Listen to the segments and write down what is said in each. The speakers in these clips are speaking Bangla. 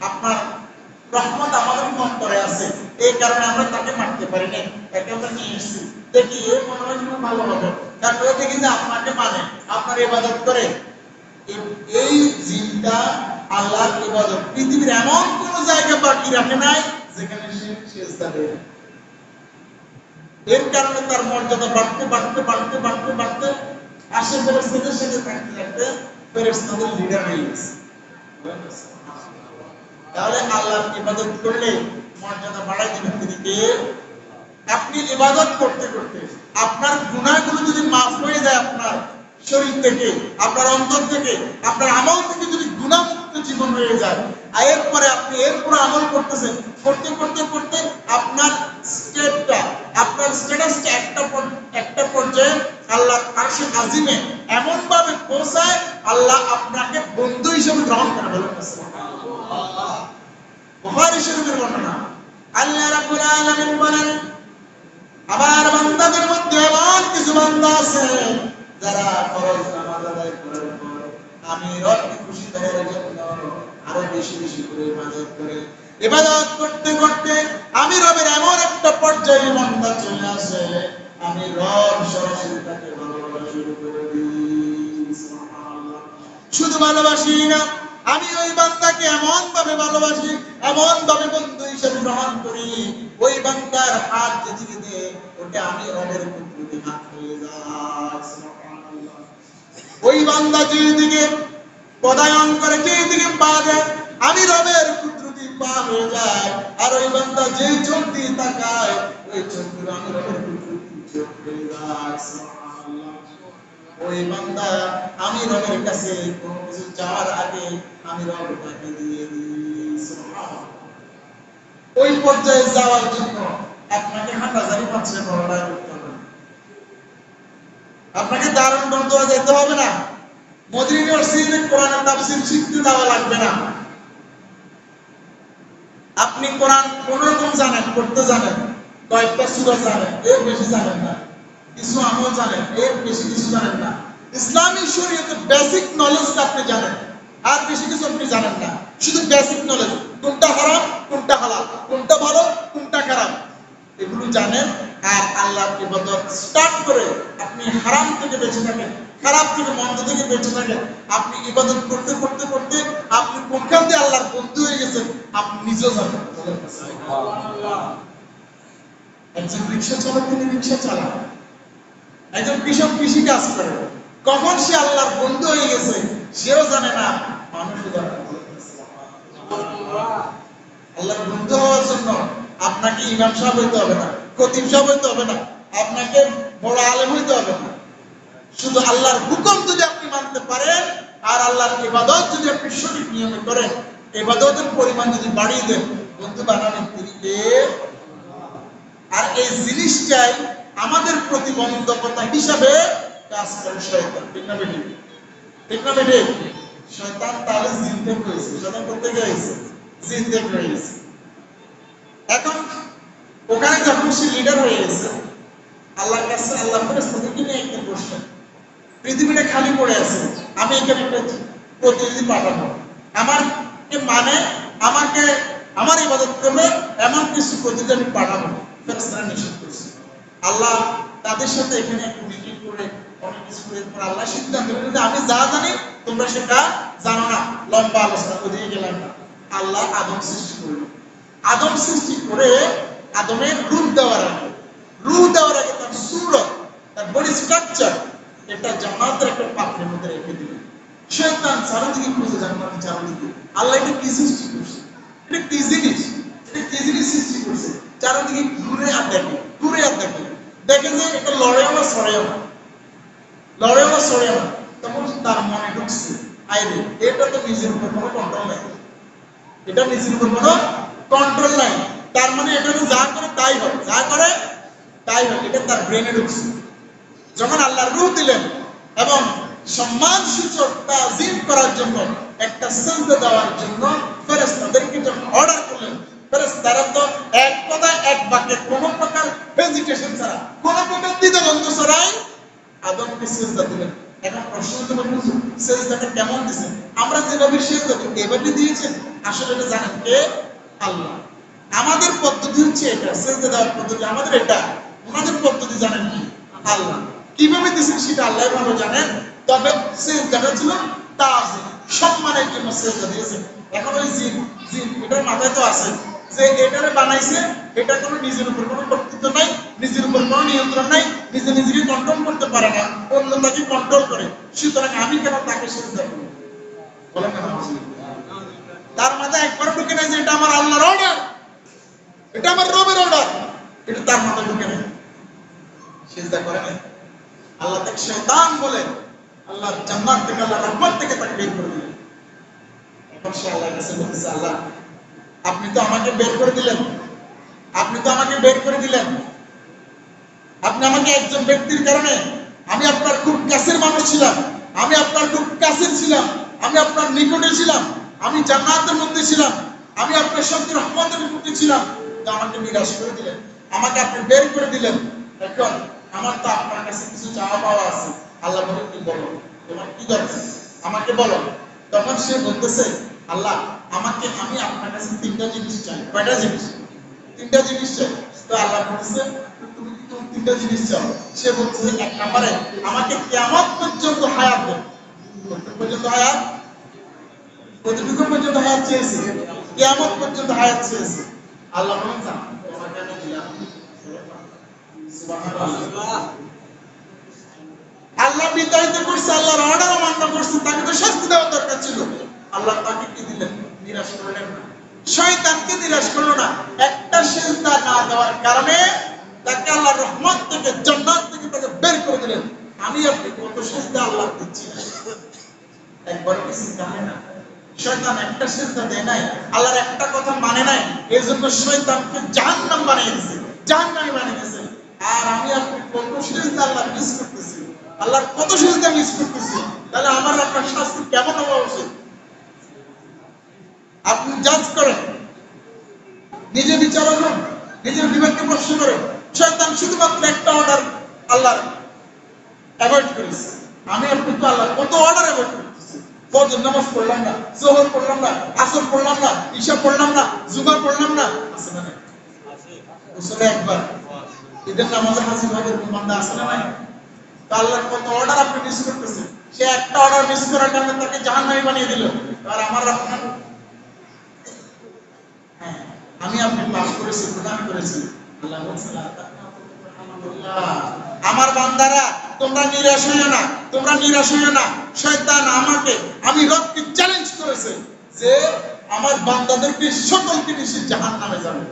আপনার রহমত আমাদের অন্তরে আছে, এই কারণে আমরা তাকে মারতে পারি না, তাকে আমরা নিয়ে এসেছি। দেখি এর মনে হয় ভালো হবে, তারপরে দেখি যে আপনাকে মানে আপনার ইবাদত করে। এই জিনটা আল্লাহর ইবাদত পৃথিবীর এমন কোন জায়গা বাকি রাখে নাই যেখানে সে সিজদা দেয়। এর কারণে তার মর্যাদা বাড়তে বাড়তে বাড়তে বাড়তে বাড়তে আসে ফেরেশতাদের সাথে থাকতে থাকতে ফেরেশতাদের লিডার হয়ে গেছে। তাহলে আল্লাহর ইবাদত করলে মর্যাদা বাড়াই দিবেন তিনি কে? আপনি ইবাদত করতে করতে আপনার গুনাহগুলো যদি মাফ হয়ে যায়, আপনার শরীর থেকে, আপনার অন্তর থেকে, আপনার আমল থেকে যদি গুনাহমুক্ত জীবন হয়ে যায়, আর এরপরে আপনি এরপরে আমল করতেছেন, করতে করতে করতে আপনার স্ট্যাটাসটা একটা পর্যায়ে আল্লাহর আরশে আজিমে এমন ভাবে পৌঁছায়, আল্লাহ আপনাকে বন্ধু হিসেবে গ্রহণ করে বলেন সুবহানাল্লাহ। বুখারী শরীফের বর্ণনা, আল্লাহ রাব্বুল আলামিন বলেন, আমার বান্দাদের মধ্যে এমন কিছু বান্দা আছে যারা ফরজ নামাজ আদায় করার পর আমি রবকে খুশি করার জন্য আরো বেশি বেশি করে ইবাদত করে। ইবাদত করতে করতে আমি রবের এমন একটা পর্যায়ে বান্দা চলে আসে, আমি রব সরাসরি তাকে ভালোবাসা শুরু করে দিই। সুবহানাল্লাহ। শুধু ভালোবাসি না, আমি ওই বান্দাকে এমন ভাবে ভালোবাসি, এমন ভাবে বন্ধু হিসেবে গ্রহণ করি, ওই বান্দার হাত যেদিকে দেয় ওটা আমি রবের কুদরতি হাত হয়ে যায়। সুবহানাল্লাহ। ওই বান্দা যেদিকে পদায়ন করে, যেদিকে পা দেয়, আমি রবের কুদরতি পা হয়ে যায়। আর ওই বান্দা যে চোখ দিয়ে তাকায়, ওই চোখগুলো আমি রবের কুদরতি চোখ হয়ে যায়। সুবহানাল্লাহ। ওই বান্দা আমি রবের কাছে কোনো কিছু চাওয়ার আগে আমি রব তাকে দিয়ে দিই। সুবহানাল্লাহ। ওই পর্যায়ে যাওয়ার জন্য আপনাকে হাঁটাজারি পাচ্ছে বড়টা করতে হবে, আপনাকে দারুণ বন্ধুরা যেতে হবে না, মদিনা ইউনিভার্সিটিতে কোরআনের তাফসীর শিখতে যাওয়া লাগবে না। আপনি কোরআন কোন রকম জানেন, পড়তে জানেন, কয়েকটা সূরা জানেন, এর বেশি জানেন না, কিছু আমল জানেন, এর বেশি কিছু জানেন না। ইসলামী শরীয়তের বেসিক নলেজটা আপনি জানেন, আর বেশি কিছু আপনি জানেন না, শুধু বেসিক নলেজ, কোনটা হারাম কোনটা হালাল, কোনটা ভালো কোনটা খারাপ, এগুলো জানেন। আর আল্লাহর ইবাদত স্টার্ট করে আপনি হারাম থেকে বেঁচে থাকেন, খারাপ থেকে মন্দ থেকে বেঁচে থাকেন। আপনি ইবাদত করতে করতে করতে আপনি কোনখান দিয়ে আল্লাহর বন্ধু হয়ে গেছেন আপনি নিজেও জানেন। সুবহানাল্লাহ। একজন রিকশা চালক তিনি রিকশা চালান, একজন কৃষক কৃষি কাজ করে, কখন সে আল্লাহর বন্ধু হয়ে গেছে সেও জানে না, মানুষও জানে না। আল্লাহর বন্ধু হওয়ার জন্য আপনাকে ইমাম সাহেব হইতে হবে না, খতিব সাহেব হইতে হবে না, আপনাকে বড় আলেম হইতে হবে না। শুধু আল্লাহর হুকুম যদি আপনি মানতে পারেন আর আল্লাহর ইবাদত যদি আপনি সঠিক নিয়মে করেন, ইবাদতের পরিমাণ যদি বাড়িয়ে দেন, বন্ধু বানাবেন তিনি কে? আর এই জিনিসটাই আমাদের প্রতিবন্ধকতা হিসাবে কাজ করে শয়তান। ঠিক না বেঠিক? ঠিক না বেঠিক? শয়তান তাহলে জিন থেকে হয়েছে, শয়তান করতে গিয়েছে জিন থেকে হয়েছে। এখন ওখানে যখন সে লিডার হয়ে গেছে, আল্লাহর কাছে আল্লাহ ফেরেশতাদেরকে নিয়ে একটা প্রশ্ন, পৃথিবীটা খালি পড়ে আছে, আমি এখানে একটা প্রতিনিধি পাঠাবো, আমাকে মানে আমাকে আমার ইবাদত করবে এমন কিছু প্রতিনিধি আমি পাঠাবো। ফেরেশতারা নিষেধ করেছে। আল্লাহ তাদের সাথে এখানে একটা মিটিং করে অনেক কিছু করে আল্লাহ সিদ্ধান্ত নিলেন, আমি যা জানি তোমরা সেটা জানো না। লম্বা আলোচনা ওদিকে গেলাম না। আল্লাহ আদম সৃষ্টি করলেন। আদম সৃষ্টি করে আদমের রূপ দেওয়ার আগে তার সূরত, তার বডি স্ট্রাকচার এটা জান্নাতের একটা পাত্রের মধ্যে রেখে দিলেন। শয়তান চারিদিকে খুঁজে জান্নাতের চারিদিকে, আল্লাহ এটা কি সৃষ্টি করছে, এটা কি জিনিস, এটা কি জিনিস সৃষ্টি করছে, চারিদিকে ঘুরে আর দেখে, ঘুরে আর দেখে, দেখে যে এটা লড়েও না সরেও না, লড়েও না সরেও না। তখন তার মনে ঢুকছে, আইরে এটা তো নিজের উপর কোনো কন্ট্রোল নাই, এটা নিজের উপর কোনো কন্ট্রোল নাই, তার মানে এটা যা করে তাই হয়, যা করে তাই হয়, এটা তার ব্রেনে ঢুকছে। যখন আল্লাহ রূহ দিলেন এবং সম্মান সূচক তাজিম করার জন্য একটা সিজদা দেওয়ার জন্য ফেরেশতাদেরকে যখন অর্ডার করলেন, ফেরেশতারা তো এক কথায় এক বাক্যে কোনো প্রকার হেজিটেশন ছাড়া, কোনো প্রকার দ্বিধাদ্বন্দ্ব ছাড়াই আদমকে সিজদা দিলেন। এখন প্রশ্ন হলো, হুজুর সিজদাটা কেমন দিয়েছেন? আমরা যেভাবে সিজদা দিই এভাবে দিয়েছেন আসলে এটা জানেন কে? আল্লাহ। আমাদের পদ্ধতি হচ্ছে এটা, সেজদা দেওয়ার পদ্ধতি আমাদের এটা, ওনাদের পদ্ধতি জানেন কি? আল্লাহ। কিভাবে দিয়েছেন সেটা আল্লাহ ভালো জানেন। তবে সেজদাটা ছিল তাজিম, সম্মানের জন্য সেজদা দিয়েছেন। এখন ওই জিন জিন এটার মাথায় তো আছে যে এটারে বানাইছে, এটা কোনো নিজের উপর কোনো কর্তৃত্ব নাই, নিজের উপর কোনো নিয়ন্ত্রণ নাই, নিজে নিজেকে কন্ট্রোল করতে পারে না, অন্য তাকে কন্ট্রোল করে। সুতরাং আমি কেন তাকে সেজদা করব? বলেন না। তার মাথায় একবার ঢুকে নাই যে এটা আমার আল্লাহর অর্ডার, এটা আমার রবের অর্ডার, এটা তার মাথায় ঢুকে নাই, সিজদা করে নাই। আল্লাহ তাকে শয়তান বলে আল্লাহর জান্নাত থেকে, আল্লাহর রহমত থেকে তাকে বের করে দিলেন। এখন সে আল্লাহর কাছে বলতেছে, আল্লাহ আপনি তো আমাকে বের করে দিলেন, আপনি তো আমাকে বের করে দিলেন, আপনি আমাকে একজন ব্যক্তির কারণে, আমি আপনার খুব কাছের মানুষ ছিলাম, আমি আপনার খুব কাছের ছিলাম, আমি আপনার নিকটে ছিলাম, আমি জান্নাতের মধ্যে ছিলাম, আমি আপনার সঙ্গে রহমতের মধ্যে ছিলাম, তো আমাকে নিরাশ করে দিলেন, আমাকে আপনি বের করে দিলেন। এখন আমার তো আপনার কাছে কিছু চাওয়া পাওয়া আছে। আল্লাহ বলে, কি বলো, তোমার কি দরকার আমাকে বলো। তখন সে বলতেছে, আল্লাহ আমাকে, আমি আপনার কাছে তিনটা জিনিস চাই। কয়টা জিনিস? তিনটা জিনিস চাই। তো আল্লাহ বলতেছে, তুমি কি তুমি তিনটা জিনিস চাও? সে বলছে, এক নম্বরে আমাকে কিয়ামত পর্যন্ত হায়াত দেন। কত পর্যন্ত হায়াত? কতটুকু পর্যন্ত হায়াত চেয়েছে? কিয়ামত পর্যন্ত হায়াত চেয়েছে। আল্লাহ বলেন, তোমাকে আমি দিলাম। সুবহানাল্লাহ। আল্লাহ বিতাড়িত করছে, আল্লাহর অর্ডার অমান্য করছে, তাকে তো শাস্তি দেওয়া দরকার ছিল। আল্লাহ তাকে কি দিলেন? নিরাশ করলেন না, শয়তানকে নিরাশ করলো না। একটা সিজদা না দেওয়ার কারণে তাকে আল্লাহর রহমত থেকে, জান্নাত থেকে তাকে বের করে দিলেন। আমি আপনি কত সিজদা আল্লাহ দিচ্ছি, একবার কি চিন্তা হয় না? শয়তান একটা সিজদা দেয় নাই, আল্লাহর একটা কথা মানে নাই, এজন্য শয়তানকে জাহান্নাম বানিয়ে দিয়েছে, জাহান্নামে বানিয়ে দিয়েছে। আর আমি আপনি কত সিজদা আল্লাহ মিস করতেছি, আল্লাহর কত সিজদা মিস করতেছি, তাহলে আমার আপনার শাস্তি কেমন হওয়া উচিত? আপনি জাজ করেন, নিজে বিচার করুন, নিজের বিবেককে প্রশ্ন করেন। শয়তান শুধুমাত্র একটা অর্ডার আল্লাহর অ্যাভয়েড করেছে। আমি আপনি তো আল্লাহ কত অর্ডার অ্যাভয়েড করতেছি। ফজর নামাজ পড়লাম না, যোহর পড়লাম না, আসর পড়লাম না, ঈশা পড়লাম না, জুমা পড়লাম না, আছে না নাই? বছরে একবার ঈদের নামাজে হাজির হবে এরকম বান্দা আছে না নাই? তো আল্লাহর কত অর্ডার আপনি মিস করতেছেন। সে একটা অর্ডার মিস করার কারণে তাকে জাহান্নামী বানিয়ে দিল। আর আমার আপনার, হ্যাঁ, আমি আপনি পাস করেছি, প্রদান করেছি। আল্লাহ বলছে, আমার বান্দারা তোমরা নিরাশ হইও না, তোমরা নিরাশ হইও না। শয়তান আমাকে, আমি রবকে চ্যালেঞ্জ করেছে যে আমার বান্দাদেরকে সকলকে নিয়ে জাহান্নামে যাবে।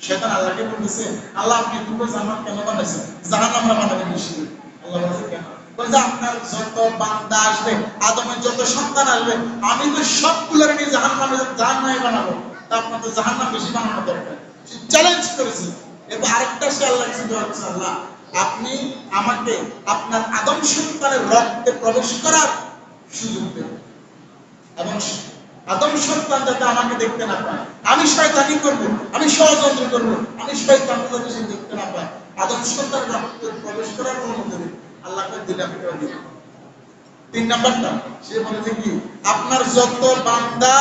শয়তান আল্লাহকে বলতেছে, আল্লাহ আপনি দুটো জান্নাত কেন বানাইছেন? জাহান্নাম বানাবেন বেশি। আল্লাহ বলছে, কেন? বলছে, আপনার যত বান্দা আসবে, আদমের যত সন্তান আসবে, আমি তো সবগুলোর নিয়ে জাহান্নামে বানাবো। তা আপনার তো জাহান্নাম বেশি বানানো দরকার। সে চ্যালেঞ্জ করেছে। এবার আরেকটা সে আল্লাহ কিছু বলছে, আল্লাহ আপনি আমাকে আপনার আদম সন্তানের রক্তে প্রবেশ করার সুযোগ দেন, এবং আদম সন্তান যাতে আমাকে দেখতে না পায়। আমি শয়তানি করব, আমি ষড়যন্ত্র করব, আমি শয়তানকে যাতে সে দেখতে না পায়। আদম সন্তানের রক্তে প্রবেশ করার অনুমতি দেন। আল্লাহকে দিলাম, করে দিলাম। তিন নাম্বারটা সে বলেছে কি, আপনার যত বান্দা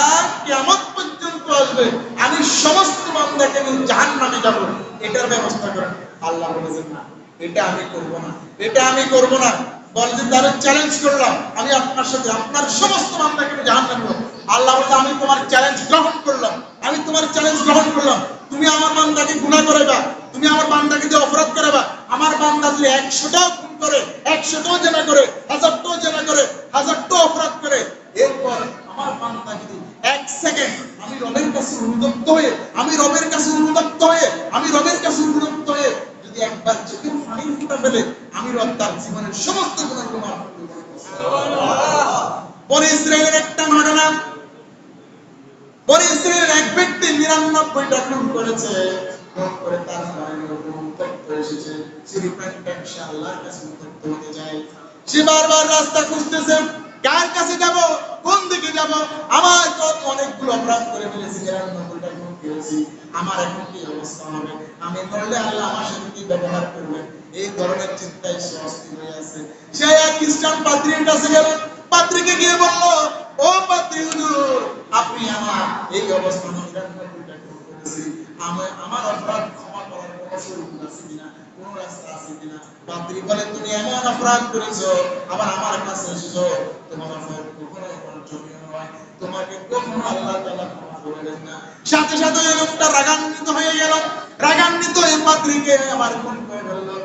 কিয়ামত পর্যন্ত আসবে, আমি সমস্ত বান্দাকে নিয়ে জাহান্নামে যাব, এটার ব্যবস্থা করেন। আল্লাহ বলেছেন, না, এটা আমি করব না, এটা আমি করব না। বলে যে তাহলে চ্যালেঞ্জ করলাম, আমি আপনার সাথে আপনার সমস্ত বান্দাকে নিয়ে জাহান্নামে যাব। আল্লাহ বলে, আমি তোমার চ্যালেঞ্জ গ্রহণ করলাম, আমি তোমার চ্যালেঞ্জ গ্রহণ করলাম। তুমি আমার বান্দাকে গুনাহ করাইবা, তুমি আমার বান্দাকে দিয়ে অপরাধ করাইবা। আমার বান্দা যদি 100টাও খুন করে, 100টাও জেনা করে, 1000টাও জেনা করে, 1000টাও অপরাধ করে, এরপর আমার বান্দা যদি 1 সেকেন্ড আমি রবের কাছে অনুতপ্ত হয়ে, আমি রবের কাছে অনুতপ্ত হয়ে, আমি রবের কাছে অনুতপ্ত হয়ে যদি একবার চোখের পানি ফুটা ফেলে, আমি রব তার জীবনের সমস্ত গুনাহকে মাফ করে দেব। সুবহানাল্লাহ। বনি ইসরাইলের একটা ঘটনা, বনি ইসরাইলের এক ব্যক্তি 99টা খুন করেছে, খুন করে তার মায়ের উপর অনুতপ্ত এসেছে। সে রিপেন্টেন্ট, সে আল্লাহর কাছে অনুতপ্ত হতে যায়। সে বারবার রাস্তা খুঁজতেছে, কার কাছে যাব, কোন দিকে যাব? আমার তো অনেকগুলো অপরাধ করে ফেলেছি, 99টা খুন করেছি, আমার এখন কি অবস্থা হবে? আমি করলে আল্লাহ আমার সাথে কি ব্যবহার করবে? এই ধরনের চিন্তায় সে অস্থির হয়ে আছে। সে এক খ্রিস্টান পাদ্রীর কাছে গেল। পাত্রীকে গিয়ে বলল, ও পাত্রী হুজুর, আপনি আমার এই অবস্থা 99টা খুন করেছি, আমার অপরাধ ক্ষমা করার কোনো সুযোগ আছে কিনা, কোনো রাস্তা আছে কিনা? পাত্রী বলে, তুমি এমন অপরাধ করেছো, আবার আমার কাছে এসেছো, তোমার অপরাধ কখনো জমিও নয়, তোমাকে কখনো আল্লাহ তাআলা ক্ষমা করবেন না। সাথে সাথে ওই লোকটা রাগান্বিত হয়ে গেল, রাগান্বিত এই পাত্রীকে আবার খুন করে ফেললো।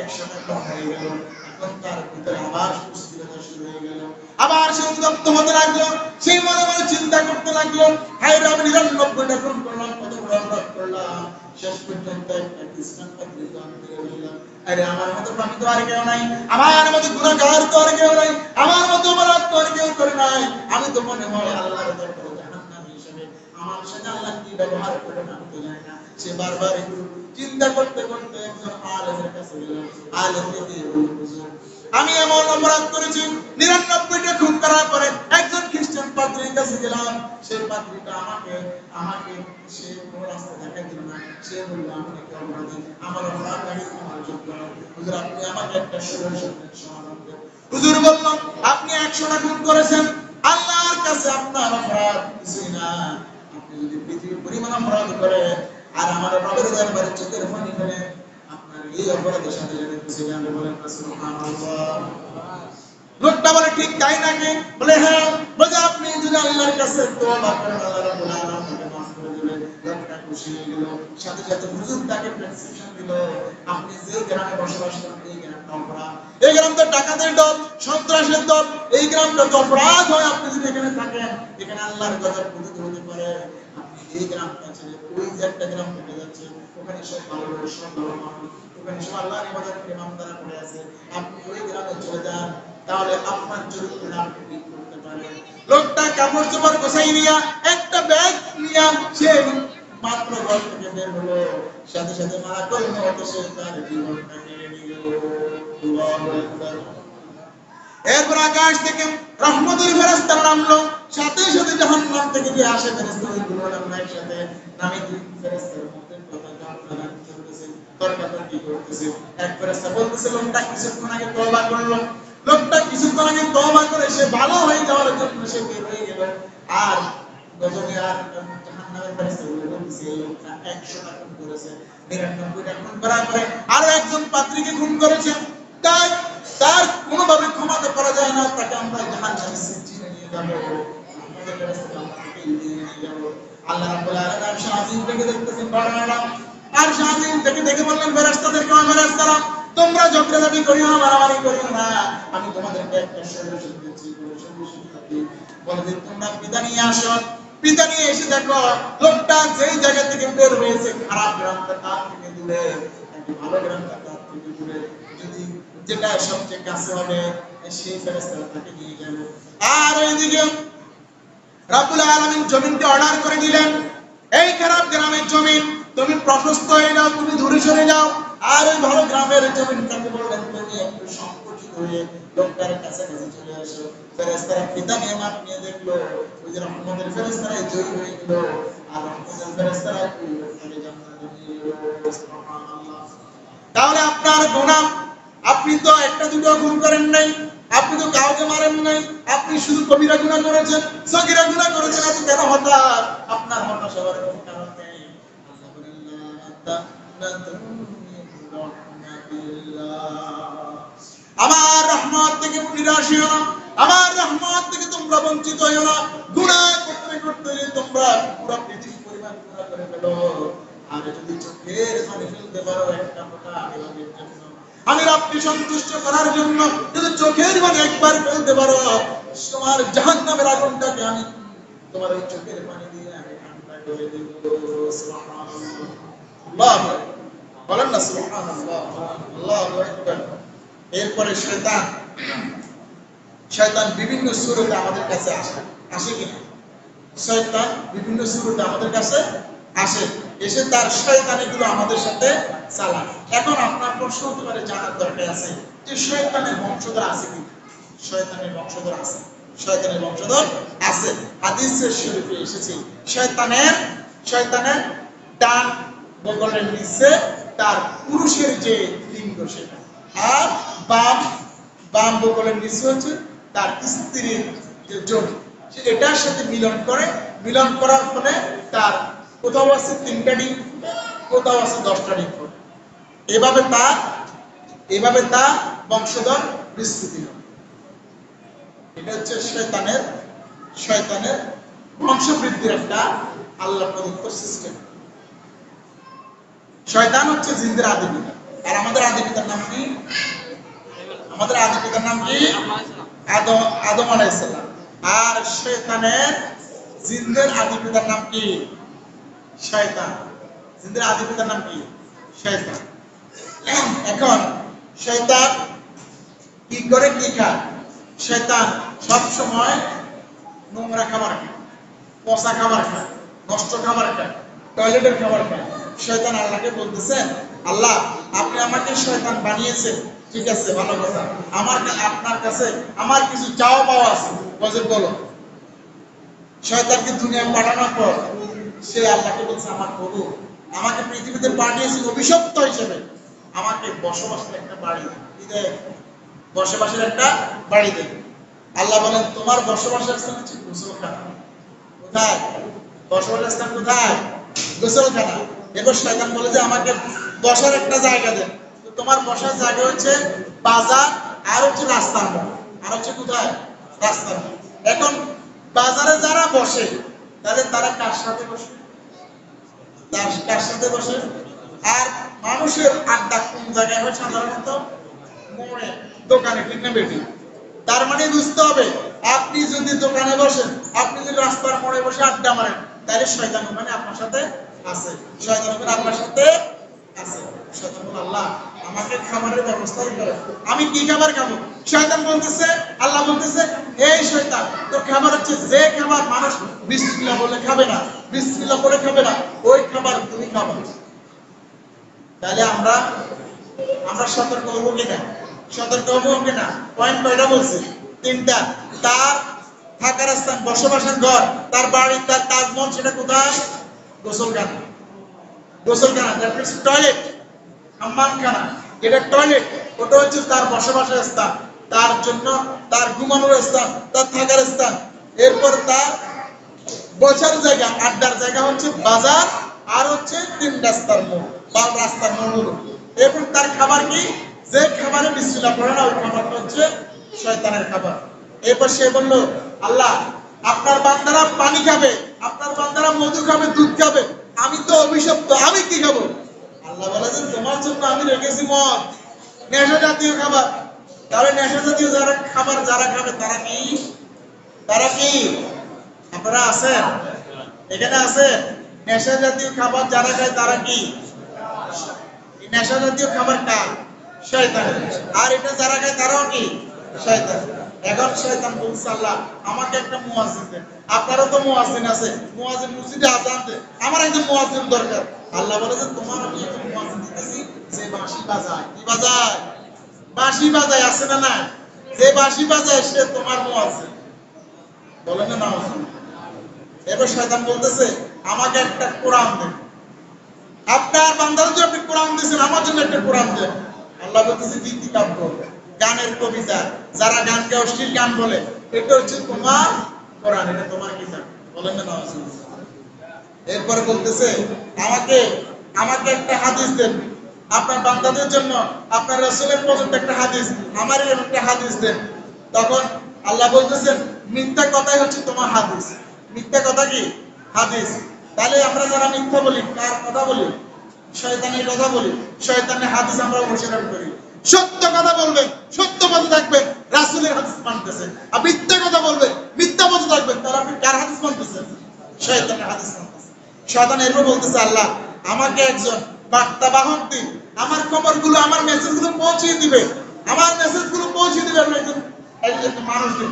একসাথে হয়ে গেল। এখন তার ভিতরে আবার সুস্থিরতা শুরু হয়ে গেল, আবার সে উত্তপ্ত হতে লাগলো। সেই মনে মনে চিন্তা করতে লাগলো, হায় রে, আমি 99টা খুন করলাম, কত বড় অপরাধ করলাম, শেষ পর্যন্ত একটা খ্রিস্টান পাত্রীকে আমি মেরে ফেললাম। আরে আমার মতো পাপী তো আর কেউ নাই, আমার মতো গুনাহগার তো আর কেউ নাই, আমার মতো অপরাধ তো আর কেউ করে নাই। আমি তো মনে হয় আল্লাহর দরবারে জাহান্নামী হিসেবে আমার সাথে আল্লাহ কি ব্যবহার করবেন আমি তো জানি না। সে বারবার একটু চিন্তা করতে করতে একজন আলেমের কাছে গেল। আলেমকে গিয়ে বলল, হুজুর, আমি এমন অপরাধ করেছি, 99টা খুন করার পরে একজন খ্রিস্টান পাদ্রীর কাছে গেলাম। সেই পাদ্রীটা আমাকে সে কোনো রাস্তা দেখাই দিল না। সে বলল, আমি নাকি অপরাধী, আমার অপরাধ নাকি আমার যোগ্য নয়। হুজুর, আপনি আমাকে একটা সমাধান দেন। হুজুর বলল, আপনি 100টা খুন করেছেন, আল্লাহর কাছে আপনার অপরাধ কিছুই না। আপনি যদি পৃথিবীর পরিমাণ অপরাধ করেন আর আমার রবের দরবারে চোখের পানি ফেলেন, আপনার এই অপরাধের সাথে কিছু জানবে। বলেন সুবহানাল্লাহ। লোকটা বলে, ঠিক তাই নাকি? বলে, হ্যাঁ। বলে, আপনি যদি আল্লাহর কাছে তওবা করেন, আল্লাহ রাব্বুল আলামিন আপনাকে মাফ করে দিবেন। লোকটা খুশি হয়ে গেল। সাথে সাথে হুজুর তাকে প্রেসক্রিপশন দিল, আপনি যে গ্রামে বসবাস করেন এই গ্রামটা অপরাধ, এই গ্রামটা ডাকাতের দল, সন্ত্রাসের দল, এই গ্রামটা তো অপরাধ হয়। আপনি যদি এখানে থাকেন, এখানে আল্লাহর গজব পতিত হতে পারে। আপনি এই গ্রামটা ছেড়ে ওই যে একটা গ্রাম থেকে যাচ্ছে, ওখানে সব ভালো লোক, সব ভালো মানুষ, ওখানে সব আল্লাহর ইবাদত করে ইমানদারা করে আছে, আপনি ওই গ্রামে চলে যান, তাহলে আপনার চরিত্র আপনি ঠিক করতে পারেন। লোকটা কাপড় চোপড় গোছাই নিয়া, একটা ব্যাগ নিয়া সে মাত্র ঘর থেকে বের হলো, সাথে সাথে মালাকুল মউত সে তার জীবনটা কেড়ে নিল। আল্লাহু আকবার। এরপর আকাশ থেকে রহমতের ফেরেশতা নামলো, সাথে সাথে জাহান্নাম থেকে যে আসে ফেরেশতাগুলো নামলো একসাথে, নামে দুই ফেরেশতার মধ্যে কথা চলতেছে, তর্কাতর্কি করতেছে। এক ফেরেশতা বলতেছে, লোকটা কিছুক্ষণ আগে তওবা করলো, লোকটা কিছুক্ষণ আগে তওবা করে সে ভালো হয়ে যাওয়ার জন্য সে বের হয়ে গেল। আর গজবে আর জাহান্নামের ফেরেশতাগুলো বলতেছে, এই লোকটা 100টা খুন করেছে, 99টা খুন করার পরে আরো একজন পাত্রীকে খুন করেছে, তাই তার কোনোভাবে ক্ষমাতে পারা যায় না, তাকে আমরা জাহান্নামে ছিঁড়ে নিয়ে যাবো, আমাদের ফেরেশতাকে আমরা তাকে নিয়ে যাব। আল্লাহ রাব্বুল আলামিন আরশ আজিম থেকে দেখতেছেন বড়রা, আরশ আজিম থেকে দেখে বললেন ফেরেশতাদেরকে, ও ফেরেশতারা, তোমরা ঝগড়াঝাটি করিও না, মারামারি করিও না, আমি তোমাদেরকে একটা সলিউশন দিচ্ছি। সলিউশনটা বলে যে, তোমরা পিতা নিয়ে আসো, পিতা নিয়ে এসে দেখো লোকটা যেই জায়গা থেকে বের হয়েছে, খারাপ গ্রামটা তার থেকে দূরে, নাকি ভালো গ্রামটা তার থেকে দূরে, যদি যেটা সবচেয়ে কাছে হবে সেই ফেরেশতারা তাকে নিয়ে যাবে। আর এইদিকে রাব্বুল আলামিন জমিনকে অর্ডার করে দিলেন, এই খারাপ গ্রামের জমিন তুমি প্রশস্ত হয়ে যাও, তুমি দূরে সরে যাও। আর ওই ভালো গ্রামের জমিনটাকে বললেন, তুমি একটু সংকুচিত হয়ে লোকটার কাছাকাছি চলে আসো। ফেরেশতারা ফিতা নিয়ে মাপ নিয়ে দেখলো, ওই যে রহমতের ফেরেশতারাই জয়ী হয়ে গেল, আর রহমতের ফেরেশতারাই ওই লোকটাকে জান্নাতে নিয়ে গেল। সুবহানাল্লাহ। তাহলে আপনার গুনাহ, আপনি তো একটা দুটো গুণ করেন নাই, আপনি তো কাউকে মারেন নাই, আপনি শুধু কবিরা গুনাহ করেছেন, সগীরা গুনাহ করেছেন, আপনি কেন হতাশ? আপনার হতাশ হওয়ার কোনো কারণ নেই। আল্লাহ বলেন, লা তাকনাতু মিন রাহমাতিল্লাহ, আমার রহমত থেকে নিরাশ হইও না, আমার রহমত থেকে তোমরা বঞ্চিত হইও না। গুনাহ করতে করতে তোমরা পুরো পৃথিবী পরিমাণ গুনাহ করে ফেলো, আর যদি চোখের পানি ফেলতে পারো একটা ফোঁটা আল্লাহর জন্য, আমি রবকে সন্তুষ্ট করার জন্য যদি চোখের পানি একবার ফেলতে পারো, তোমার জাহান্নামের আগুনটাকে আমি তোমার ওই চোখের পানি দিয়ে আমি ঠান্ডা করে দেব। সুবহানাল্লাহ। আল্লাহু আকবার। বলেন না সুবহানাল্লাহ। আল্লাহু আকবার। এরপরে শয়তান বিভিন্ন সূরতে আমাদের কাছে আসে কিনা? শয়তান বিভিন্ন সূরতে আমাদের কাছে আসে, এসে তার শয়তানিগুলো আমাদের সাথে চালায়। এখন আপনার প্রশ্ন হতে পারে, জানার দরকার আছে যে শয়তানের বংশধর আছে কি? শয়তানের বংশধর আছে, শয়তানের বংশধর আছে। হাদিসে শরীফে এসেছে, শয়তানের ডান বগলের নিচে তার পুরুষের যে লিঙ্গ সেটা, আর বাম বগলের নিচে হচ্ছে তার স্ত্রীর যে জমি সে এটার সাথে মিলন করে, মিলন করার ফলে তার কোথাও আছে 3টা ডিম, কোথাও আছে 10টা ডিম। এভাবে তার বংশধর বিস্তৃতি হয়। এটা হচ্ছে শয়তানের বংশবৃদ্ধির একটা আল্লাহ প্রদত্ত সিস্টেম। শয়তান হচ্ছে জিনদের আদি পিতা। আর আমাদের আদি পিতার নাম কি? আমাদের আদি পিতার নাম কি? আদম আলাইহিস সালাম। আর শয়তানের জিনদের আদি পিতার নাম কি? শয়তান। জিনদের আদি পিতার নাম কি? শয়তান। এখন শয়তান কি করে, কি খায়? শয়তান সব সময় নোংরা খাবার খায়, পচা খাবার খায়, নষ্ট খাবার খায়, টয়লেটের খাবার খায়। শয়তান আল্লাহকে বলতেছেন, আল্লাহ আপনি আমাকে শয়তান বানিয়েছেন, ঠিক আছে ভালো কথা, আপনার কাছে আমার কিছু চাওয়া পাওয়া আছে, বলো। শয়তানকে দুনিয়ায় পাঠানোর পর সে আল্লাহকে বলছে, আমার প্রভু আমাকে পৃথিবীতে পাঠিয়েছেন অভিশপ্ত হিসেবে, আমাকে বসবাসের একটা বাড়ি দেন, বসবাসের একটা বাড়ি দেন। আল্লাহ বলেন, তোমার বসবাসের স্থান হচ্ছে গোসলখানা। কোথায় বসবাসের স্থান? কোথায়? গোসলখানা। এবার শয়তান বলে যে আমাকে বসার একটা জায়গা দেন। তো তোমার বসার জায়গা হচ্ছে বাজার, আর হচ্ছে রাস্তার মোড়, আর হচ্ছে কোথায়? রাস্তার মোড়। এখন বাজারে যারা বসে তাহলে তারা কার সাথে বসে? কার সাথে বসে? আর মানুষের আড্ডা কোন জায়গায় হয়? সাধারণত মোড়ে, দোকানে, ঠিক না বেটি? তার মানে বুঝতে হবে, আপনি যদি দোকানে বসেন, আপনি যদি রাস্তার মোড়ে বসে আড্ডা মারেন, তাহলে শয়তান ওখানে আপনার সাথে আছে। শয়তান ওখানে আপনার সাথে আছে। শয়তান বলে, আল্লাহ আমাকে খাবারের ব্যবস্থা করে, আমি কি খাবার খাবো? শয়তান বলতেছে, আল্লাহ বলতেছে, এই শয়তান তোর খাবার হচ্ছে যে খাবার মানুষ বিসমিল্লাহ বলে খাবে না, বিসমিল্লাহ বলে খাবে না, ওই খাবার তুমি খাবে। তাহলে আমরা সতর্ক হবো কিনা? সতর্ক হবো কিনা? পয়েন্ট কয়টা বলছি? 3টা। তার থাকার স্থান, বসবাসের ঘর, তার বাড়ি, তার তাজমহল, সেটা কোথায়? গোসলখানা। গোসলখানা, দ্যাট মিন্স টয়লেট, হাম্মামখানা। এটা টয়লেট, ওটা হচ্ছে তার বসবাসের স্থান, তার জন্য তার ঘুমানোর স্থান, তার থাকার স্থান। এরপর তার বসার জায়গা, আড্ডার জায়গা হচ্ছে বাজার, আর হচ্ছে 3 রাস্তার মোড় বা রাস্তার মোড়। এরপর তার খাবার কি? যে খাবারে বিসমিল্লাহ পড়ে না, ওই খাবারটা হচ্ছে শয়তানের খাবার। এরপর সে বলল, আল্লাহ আপনার বান্দারা পানি খাবে, আপনার বান্দারা মধু খাবে, দুধ খাবে, আমি তো অভিশপ্ত, আমি কি খাবো? আল্লাহ বলে যে তোমার জন্য আমি রেখেছি মদ, নেশা জাতীয় খাবার। তাহলে নেশা জাতীয় যারা খাবার যারা খাবে তারা কি? তারা কি? আপনারা আছেন? এখানে আছেন? নেশা জাতীয় খাবার যারা খায় তারা কি? নেশা জাতীয় খাবার কার? শয়তান। আর এটা যারা খায় তারাও কি? শয়তান। এখন শয়তান বলছে, আল্লাহ আমাকে একটা মুয়াজ্জিন দেন। আপনারও তো মুয়াজ্জিন আছে, মুয়াজ্জিন মসজিদে আযান দেন, আমার একজন মুয়াজ্জিন দরকার। আল্লাহ বলে যে তোমার আমি একজন মুয়াজ্জিন দিতেছি, যে বাঁশি বাজায়। কি বাজায়? বাঁশি বাজায়। আছে না না? যে বাঁশি বাজায় সে তোমার মুয়াজ্জিন। বলেন না? এবার শয়তান বলতেছে, আমাকে একটা কোরআন দেন। আপনার বান্দার জন্য আপনি কোরআন দিয়েছেন, আমার জন্য একটা কোরআন দেন। আল্লাহ বলতেছে, গীতি কাব্য, গানের কবিতা, যারা গানকে অশ্লীল গান বলে, এটা হচ্ছে তোমার কোরআন, এটা তোমার কিতাব। বলেন না? এরপরে বলতেছে, আমাকে একটা হাদিস দেন, আপনার বান্দাদের জন্য, আপনার রাসূলের পর্যন্ত একটা হাদিস, আমার একটা হাদিস দেন। তখন আল্লাহ বলতেছেন, মিথ্যা কথাই হচ্ছে তোমার হাদিস। মিথ্যা কথা কি? হাদিস। তাহলে আমরা যারা মিথ্যা বলি, কার কথা বলি? শয়তানের কথা বলি, শয়তানের হাদিস আমরা অনুসরণ করি। সত্য কথা বলবেন, সত্য পথে থাকবেন, রাসূলের হাদিস মানতেছেন। আর মিথ্যা কথা বলবেন, মিথ্যা পথে থাকবেন, তাহলে আপনি কার হাদিস মানতেছেন? শয়তানের হাদিস মানতেছেন। শয়তান এরপর বলতেছে, আল্লাহ আমাকে একজন বার্তা বাহক দিন, আমার খবরগুলো, আমার মেসেজগুলো পৌঁছিয়ে দিবে, আমার মেসেজগুলো পৌঁছিয়ে দিবে একজন মানুষ দিন।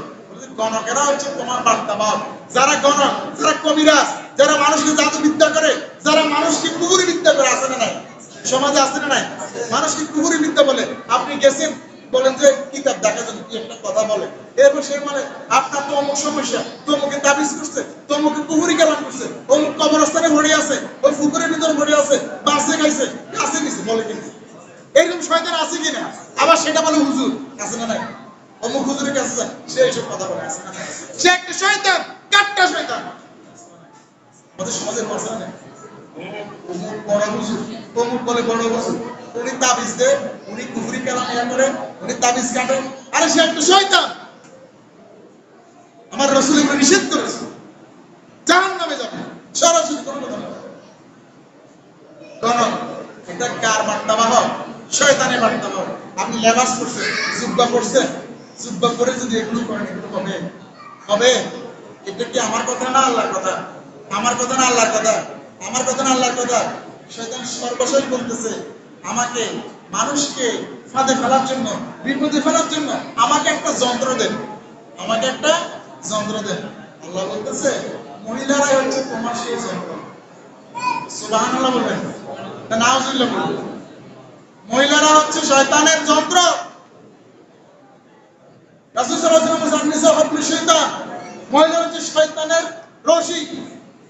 গণকেরা হচ্ছে তোমার বার্তা বাহক। যারা গণক, যারা কবিরাজ, যারা মানুষকে জাদু বিদ্যা করে, যারা মানুষকে কুফরি বিদ্যা করে, আছে না নাই? সমাজে আছে না নাই? মানুষকে কুফরি বিদ্যা বলে। আপনি গেছেন, বলেন যে কিতাব দেখা যদি কি একটা কথা বলে, এরপর সে মানে আপনার তো অমুক সমস্যা, তোমকে তাবিজ করছে, তোমকে কুফরি কালাম করছে, অমুক কবরস্থানে ভরে আছে, ওই পুকুরের ভিতরে ভরে আছে, বাসে খাইছে, কাছে নিছে, বলে কিন্তু এরকম শয়তান আছে কিনা? আবার সেটা বলে হুজুর। আছে না নাই? অমুক হুজুরের কাছে যান, সে এইসব কথা বলে আছে না? সে একটা শয়তান, কাট্টা শয়তান। আমাদের সমাজের মাঝে না অমুক বড় হুজুর, অমুক বলে বড় হুজুর, উনি তাবিজ দেন, উনি কুফরি কালাম ইয়া করেন, উনি তাবিজ কাটেন। আরে সে একটা শয়তান। আমার রাসূল এগুলো নিষেধ করেছে, জাহান্নামে যাবে সরাসরি, কোনো কথা না। কোন এটা কার মার্তাবা হয়? শয়তানের মার্তাবা হয়। আপনি লেবাস পরছেন, জুব্বা পরছেন, জুব্বা পরে যদি এগুলো করেন, এগুলো হবে? হবে? এটা কি আমার কথা না আল্লাহর কথা? আমার কথা না আল্লাহর কথা? আমার কথা না আল্লাহর কথা? শয়তান সর্বশেষ বলতেছে আমাকে, মানুষকে ফাঁদে ফেলার জন্য, বিপদে ফেলার জন্য আমাকে একটা যন্ত্র দেন, আমাকে একটা যন্ত্র দেন। আল্লাহ বলতেছে মহিলারাই হচ্ছে তোমার সেই যন্ত্র। সুবহানাল্লাহ বলবেন না নাউজুবিল্লাহ বলবেন? মহিলারা হচ্ছে শয়তানের যন্ত্র। রাসূল সাল্লাল্লাহু আলাইহি ওয়াসাল্লাম নিসা হচ্ছে শয়তান, মহিলা হচ্ছে শয়তানের রশি।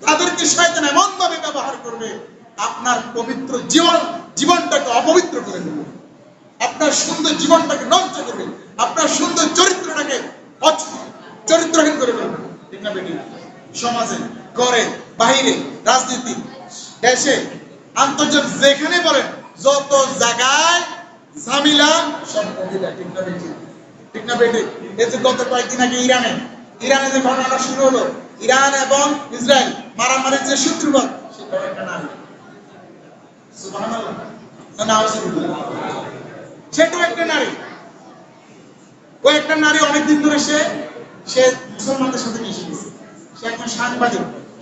তাদেরকে শয়তান এমন ভাবে ব্যবহার করবে আপনার পবিত্র জীবনটাকে অপবিত্র করে দেবে, আপনার সুন্দর জীবনটাকে নষ্ট করবে, আপনার সুন্দর চরিত্রটাকে চরিত্রহীন করে দেবে। ঠিক না বেটি? সমাজে, ঘরে, বাহিরে, রাজনীতি, দেশে, আন্তর্জাতিক যেখানে বলেন, যত জায়গায় ঝামেলা সব মহিলা। ঠিক না বেটি? ঠিক না বেটি? এই যে গত কয়েকদিন আগে ইরানে যে ঘটনাটা শুরু হলো, ইরান এবং ইসরায়েল মারামারির যে সূত্রপাত, সেটাও একটা নারী। সুবহানাল্লাহ না নাউজুবিল্লাহ? সেটাও একটা নারী। ওই একটা নারী অনেকদিন ধরে সে মুসলমানদের সাথে মিশে গেছে। সে একজন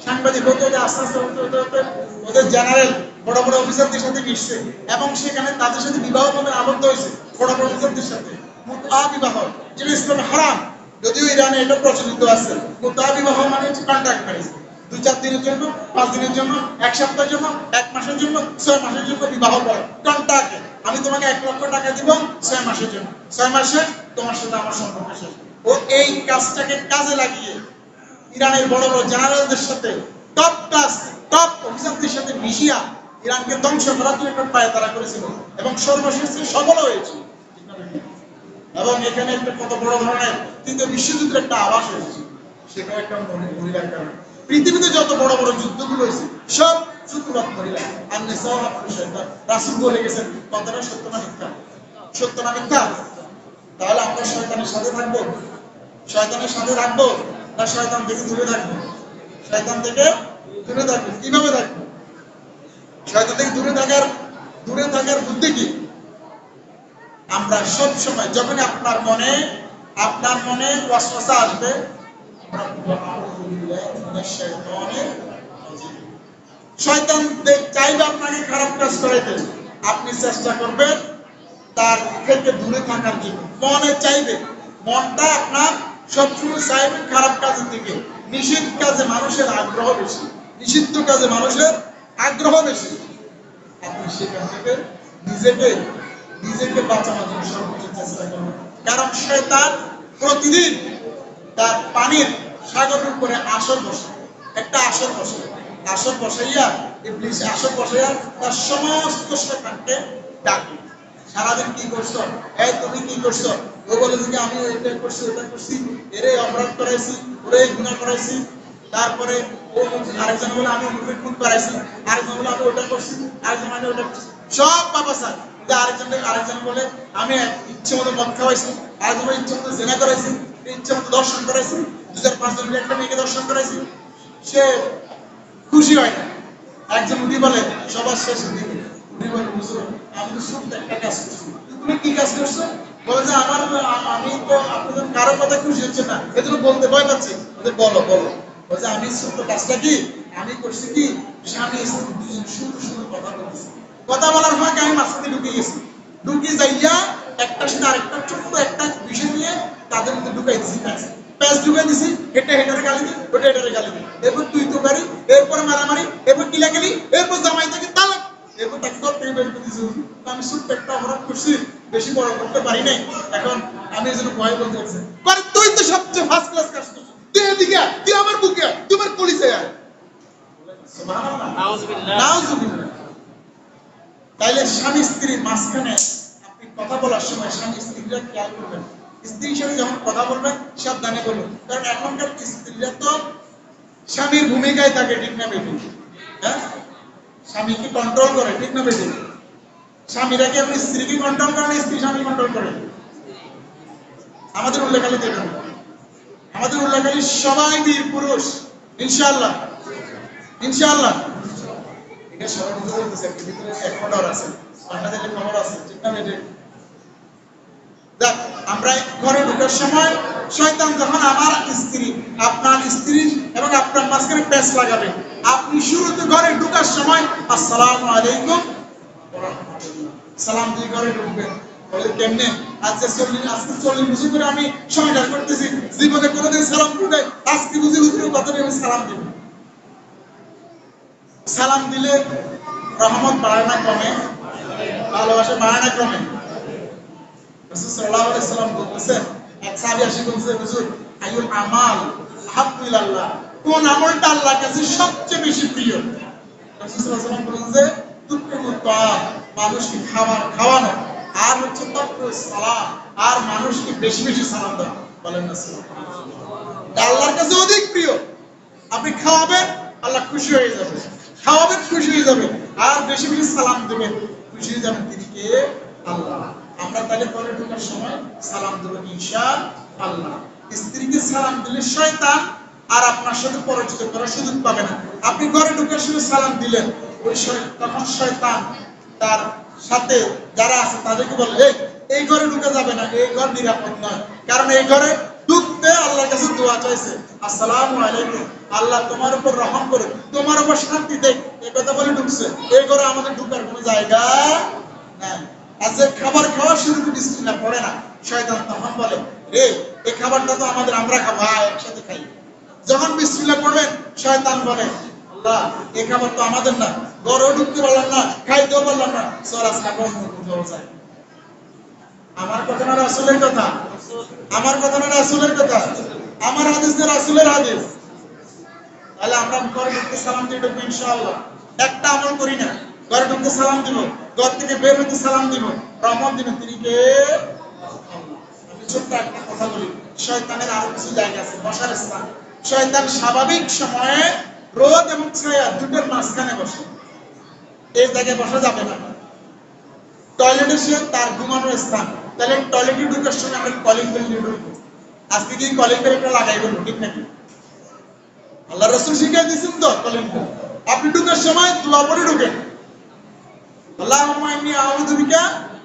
সাংবাদিক হতে হতে আস্তে আস্তে হতে ওদের জেনারেল বড় বড় অফিসারদের সাথে মিশছে এবং সেখানে তাদের সাথে বিবাহ বন্ধনে আবদ্ধ হয়েছে বড় বড় অফিসারদের সাথে। মুতআ বিবাহ, যেটা ইসলামে হারাম, যদিও ইরানে এটা প্রচলিত আছে। মুতআ বিবাহ মানে হচ্ছে কন্ট্রাক্ট ম্যারেজ, 2-4 দিনের জন্য, 5 দিনের জন্য, 1 সপ্তাহের জন্য, 1 মাসের জন্য, 6 মাসের জন্য বিবাহ করে কন্ট্রাক্ট। আমি তোমাকে 1 লক্ষ টাকা দিব 6 মাসের জন্য, 6 মাসে তোমার সাথে আমার সম্পর্ক শেষ। ও এই কাজটাকে কাজে লাগিয়ে ইরানের বড় বড় জেনারেলদের সাথে টপ অফিসারদের সাথে মিশিয়া ইরানকে ধ্বংস করার জন্য একটা পায়তারা করেছিল এবং সর্বশেষে সফল হয়েছে। এবং এখানে একটা কত বড় ধরনের ৩য় বিশ্বযুদ্ধের একটা আভাস হয়েছে, সেটা একটা মহিলার কারণে। পৃথিবীতে যত বড় বড় যুদ্ধগুলো হয়েছে সব সূত্রপাত মহিলা। আপনি রাসূল বলে গেছেন, কথাটা সত্য না মিথ্যা? সত্য না মিথ্যা? তাহলে আমরা শয়তানের সাথে থাকবো? শয়তানের সাথে থাকবো না শয়তান থেকে দূরে থাকবো? শয়তান থেকে দূরে থাকবো। কিভাবে থাকবো? শয়তান থেকে দূরে থাকার বুদ্ধি কি? আমরা সব সময় যখন আপনার মনে ওয়াসওয়াসা আসবে, শয়তান চাইবে আপনাকে খারাপ কাজ করাইতে, আপনি চেষ্টা করবেন তার থেকে দূরে থাকার জন্য। মনে চাইবে, মনটা আপনার সবসময় চাইবে খারাপ কাজের দিকে। নিষিদ্ধ কাজে মানুষের আগ্রহ বেশি, নিষিদ্ধ কাজে মানুষের আগ্রহ বেশি। আপনি সেখান থেকে নিজেকে বাঁচানোর জন্য সর্বোচ্চ চেষ্টা করবেন। কারণ শয়তান প্রতিদিন তার পানির সাগরের উপরে একটা আসর বসাইয়া ইবলিস তার সমস্ত শয়তানকে ডাকে। সারাদিন কি করছো? এই তুমি কি করছো? ও বলে যে আমি এটা করছি, ওটা করছি, এরে অপরাধ করাইছি, ওরে গুনাহ করাইছি। তারপরে ও আরেকজন বলে আমি অমুকে খুন করাইছি, আরেকজন বলে আমি ওটা করছি, আরেকজন মানে ওটা করছি। সব বাবা স্যার। আরেকজন বলে আমি ইচ্ছে মতো মদ খাওয়াইছি, আরেকজন বলে ইচ্ছে মতো জেনা করাইছি, ইচ্ছে মতো দর্শন করাইছি, 2005 জন একটা মেয়েকে দর্শন করাইছি। সে খুশি হয় না। একজন উনি বলে সবার শেষ দিকে উনি বলে হুজুর আমি তো সব একটা কাজ করছি। তুমি কি কাজ করছো? বলে যে আমি তো আপনাদের কারো কথা খুশি হচ্ছে না, এজন্য বলতে ভয় পাচ্ছি। ওদের বলো। বলে যে আমি ছোট্ট কাজটা কি আমি করছি কি, স্বামী স্ত্রী দুজন সুন্দর কথা বলতেছি। কথা বলার ফাঁকে আমি মাঝখানে ঢুকে যাইয়া একটার সাথে আরেকটা ছোট্ট একটা বিষয় নিয়ে তাদের মধ্যে ঢুকাই দিছি। প্যাঁচ ঢুকাই দিছি, হেটারে গালি দিই, ওটা হেটারে গালি দিই, এরপর তুই তো গাড়ি, এরপর মারামারি, এরপর কিলাকিলি, এরপর জামাই থেকে তালাক, এরপর তাকে ঘর থেকে বের করে দিয়েছি। আমি ছোট্ট একটা অপরাধ করছি, বেশি বড় করতে পারি নাই, এখন আমি এই জন্য ভয় বলতে পারছি। তুই তো সবচেয়ে ফার্স্ট ক্লাস কাজ করছিস, তুই এদিকে তুই আমার বুকে তোমার কলিজায় আয়। সুবহানাল্লাহ, নাউজুবিল্লাহ। তাইলে স্বামী স্ত্রীর মাঝখানে আপনি কথা বলার সময় স্বামী স্ত্রীরা খেয়াল করবেন, স্ত্রীর সাথে যখন কথা বলবেন সাবধানে বলুন, কারণ এখনকার স্ত্রীরা তো স্বামীর ভূমিকায় থাকে, ঠিক না বেটি? হ্যাঁ, স্বামীকে কন্ট্রোল করে, ঠিক না বেটি? স্বামীরা কি আপনি স্ত্রীকে কন্ট্রোল করে না স্ত্রী স্বামী কন্ট্রোল করে? আমাদের উল্লেখালি দেবেন, আমাদের উল্লেখালি সবাই বীর পুরুষ, ইনশাআল্লাহ ইনশাআল্লাহ। এটা সবাই বুঝে বলতেছে, ভিতরে এক খবর আছে, আপনাদের খবর আছে, ঠিক না বেটি? দেখ, আমরা ঘরে ঢোকার সময় শয়তান যখন আমার স্ত্রী, আপনার স্ত্রী এবং আপনার মাঝখানে প্যাঁচ লাগাবে, আপনি শুরুতে ঘরে ঢোকার সময় আসসালামু আলাইকুম ওয়া রাহমাতুল্লাহ সালাম দিয়ে ঘরে ঢুকবেন। বলে কেমনে? আজকে 40 বছর ধরে আমি সংসার করতেছি, জীবনে কোনোদিন সালাম দিই নাই, আজকে বুঝি হুজুরের কথা আমি সালাম দিব। সালাম দিলে রহমত বাড়ে না কমে? ভালোবাসা বাড়ে না কমে? রাসূল সাল্লাল্লাহু আলাইহি সাল্লাম বলতেছেন, এক সাহাবী এসে বলছে, হুজুর আইয়ুল আমাল আহাব্বু ইলাল্লাহ, কোন আমলটা আল্লাহর কাছে সবচেয়ে বেশি প্রিয়? রাসূল সাল্লাল্লাহু আলাইহি সাল্লাম বলেন যে তুকরিমুত তাআম, মানুষকে খাবার খাওয়ানো, আর হচ্ছে তাকরুস সালাম, আর মানুষকে বেশি বেশি সালাম দাও। বলেন না সুবহানাল্লাহ। আল্লাহর কাছে অধিক প্রিয়। আপনি খাওয়াবেন, আল্লাহ খুশি হয়ে যাবে, খাওয়াবেন খুশি হয়ে যাবে, আর বেশি বেশি সালাম দেবেন, খুশি হয়ে যাবেন। তিনি কে? আল্লাহ। আমরা তাহলে ঘরে ঢোকার সময় সালাম দেব ইনশাআল্লাহ। স্ত্রীকে সালাম দিলে শয়তান আর আপনার সাথে পরিচিত করার সুযোগ পাবে না। আপনি ঘরে ঢোকার সময় সালাম দিলেন, ওই তখন শয়তান তার সাথে যারা আছে তাদেরকে বলে, এই ঘরে ঢুকে যাবে না, এই ঘর নিরাপদ নয়, কারণ এই ঘরে ঢুকতে আল্লাহর কাছে দোয়া চাইছে, আসসালামু আলাইকুম, আল্লাহ তোমার উপর রহম করুন, তোমার উপর শান্তি দেখ, এই কথা বলে ঢুকছে। এই ঘরে আমাদের ঢুকার কোনো জায়গা নাই। আজকে খাবার খাওয়া শুরু করে বিসমিল্লাহ পড়ে না, শয়তান তখন বলে, রে এই খাবারটা তো আমাদের, আমরা খাবো, একসাথে খাই। যখন বিসমিল্লাহ পড়বেন, শয়তান বলে, আল্লাহ এই খাবার তো আমাদের না, ঘরেও ঢুকতে পারলাম না, খাইতেও পারলাম না, চল আজকে কোথাও যাই। আমার কথা না রাসূলের কথা? আমার কথা না রাসূলের কথা? আমার হাদিস না রাসূলের হাদিস? তাহলে আমরা ঘরে ঢুকতে সালাম দিয়ে ঢুকবো ইনশাআল্লাহ। একটা আমল করি না, ঘরে ঢুকতে সালাম দিব, ঘর থেকে বের হতে সালাম দিব, রহমত দিবেন, তিনি কে? আমি ছোট্ট একটা কথা বলি, শয়তানের আরো কিছু জায়গা আছে বসার স্থান। শয়তান স্বাভাবিক সময়ে রোদ এবং ছায়া দুটোর মাঝখানে বসে, এই জায়গায় বসা যাবে না। টয়লেটে সে তার ঘুমানোর স্থান, তাহলে টয়লেটে ঢুকার সময় আমরা কলিং বেল দিয়ে ঢুকবো। আজকে কি কলিং বেলটা লাগাই বলবো, ঠিক নাকি? আল্লাহ রাসূল শিখিয়ে দিয়েছেন তো কলিং বেল। আপনি ঢুকার সময় দোয়া পড়ে ঢুকেন, আল্লাহুম্মা ইন্নী আউযু বিকা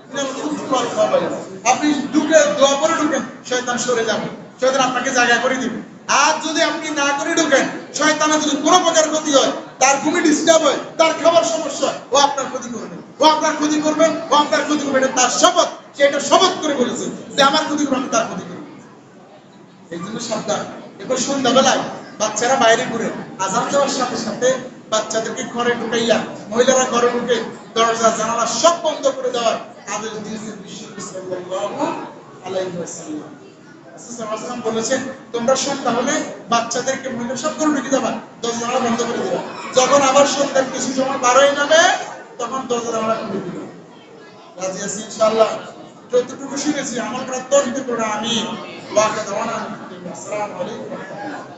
মিনাল খুবুসি ওয়াল খাবায়িস। আপনি ঢুকে দোয়া পড়ে ঢুকেন, শয়তান সরে যাবে, শয়তান আপনাকে জায়গা করে দিবে। আর যদি আপনি না করে ঢুকেন, শয়তানের যদি কোনো প্রকার ক্ষতি হয়, তার ঘুমে ডিস্টার্ব হয়, তার খাবার সমস্যা হয়, ও আপনার ক্ষতি করবে, ও আপনার ক্ষতি করবে, ও আপনার ক্ষতি করবে, এটা তার শপথ। সে এটা শপথ করে বলেছে যে আমার ক্ষতি করবে, আমি তার ক্ষতি করব। এই জন্য সাবধান। এবার সন্ধ্যাবেলায় বাচ্চারা বাইরে ঘুরে, আজান দেওয়ার সাথে সাথে বাচ্চাদেরকে ঘরে ঢুকাইয়া, মহিলারা ঘরে ঢুকে দরজা জানালা সব বন্ধ করে দেওয়ার আদেশ দিয়েছেন বিশ্বনবী সাল্লাল্লাহু আলাইহি ওয়াসাল্লাম। রাসূল সাল্লাল্লাহু আলাইহি ওয়াসাল্লাম বলেছেন, তোমরা সন্ধ্যা হলে বাচ্চাদেরকে, মহিলা সব ঘরে ঢুকে যাবা, দরজা জানালা বন্ধ করে দিবা। যখন আবার সন্ধ্যার কিছু সময় পার হয়ে যাবে, তখন দরজা জানালা খুলে দিবা। রাজি আছি ইনশাআল্লাহ? যতটুকু শুনেছি আমল করার তৌফিক দান। আমি ওয়াকা দাওয়ানা, আসসালামু আলাইকুম।